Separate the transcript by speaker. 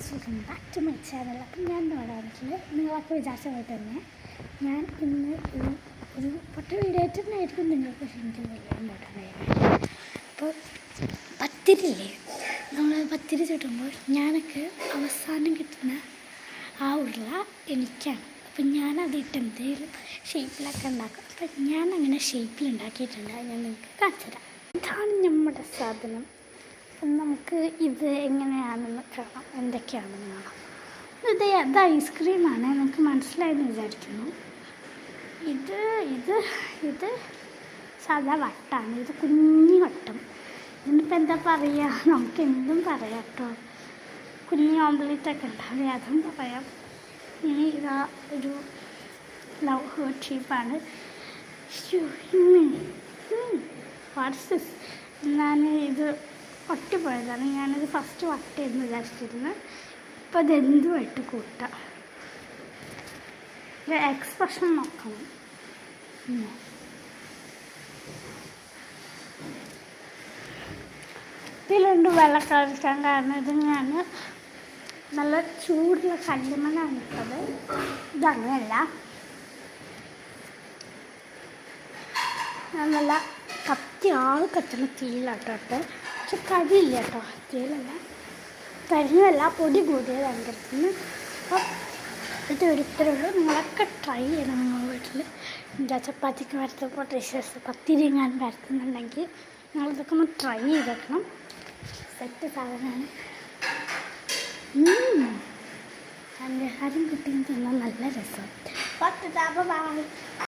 Speaker 1: Guys, welcome back to my channel. അപ്പം ഞാൻ ഇന്ന് വന്നിട്ടുള്ളത് നിങ്ങളൊക്കെ വിചാരിച്ച പോലെ തന്നെ ഞാൻ ഇന്ന് ഒരു പൊട്ട വീഡിയോ ആയിട്ടായിരിക്കും നിങ്ങൾക്ക് ക്ഷണിക്കാൻ പോകാനായിട്ട്. അപ്പോൾ പത്തിരില്ലേ, നമ്മൾ പത്തിരി ചുട്ടുമ്പോൾ ഞാനൊക്കെ അവസാനം കിട്ടുന്ന ആ ഉരുള എനിക്കാണ്. അപ്പം ഞാനതിട്ട് എന്തെങ്കിലും ഷേപ്പിലൊക്കെ ഉണ്ടാക്കും. അപ്പം ഞാനങ്ങനെ ഷേപ്പിൽ ഉണ്ടാക്കിയിട്ടുണ്ട്. ഞാൻ നിങ്ങൾക്ക് കാണിച്ചു തരാം. ഇതാണ് നമ്മുടെ സാധനം. നമുക്ക് ഇത് എങ്ങനെയാണെന്ന് കാണാം, എന്തൊക്കെയാണെന്ന് കാണാം. ഇത് ഐസ്ക്രീമാണ്, നമുക്ക് മനസ്സിലായെന്ന് വിചാരിക്കുന്നു. ഇത് ഇത് ഇത് സാധാ വട്ടാണ്, ഇത് കുഞ്ഞി വട്ടം. ഇതിനിപ്പോൾ എന്താ പറയുക, നമുക്ക് എന്തും പറയാം കേട്ടോ. കുഞ്ഞി ഓംപ്ലേറ്റൊക്കെ ഉണ്ടാവും, അതും പറയാം. ഇനി ഇതാ ഒരു ലവ് ഹേർട്ട് ഷേപ്പാണ്. വാട്സസ് ഞാൻ ഇത് ഒട്ടിപ്പോയതാണ്. ഞാനത് ഫസ്റ്റ് വട്ടയെന്ന് വിചാരിച്ചിരുന്നു. ഇപ്പോൾ അതെന്തുമായിട്ട് കൂട്ടാം. എക്സ്പ്രഷൻ നോക്കണം. ഇതിലുണ്ട് വെള്ളം കളിക്കാൻ കാരണം ഇത് ഞാൻ നല്ല ചൂടുള്ള കല്ലുമണ്ണാണ് ഇട്ടത്. ഇതങ്ങനെയല്ല, ഞാൻ നല്ല കത്തുന്ന തീയിലാട്ടോ. പക്ഷെ കരിയില്ല കേട്ടോ, തീയിലല്ല, കരിഞ്ഞല്ല, പൊടി കൂടിയത് ഭയങ്കരത്തിന്. അപ്പം ഇത് ഒരിക്കലുള്ളൂ. നിങ്ങളൊക്കെ ട്രൈ ചെയ്യണം. നിങ്ങൾ വീട്ടിൽ എന്താ ചപ്പാത്തിക്ക് പരത്തുമ്പോൾ ഡിഷസ് പത്തിരി ഞാൻ പരത്തുന്നുണ്ടെങ്കിൽ നിങ്ങളിതൊക്കെ ഒന്ന് ട്രൈ ചെയ്തേക്കണം. സെറ്റ് സാധനമാണ്. എൻ്റെ ആരും കുട്ടിയും തിന്നാൻ നല്ല രസം. ബൈ.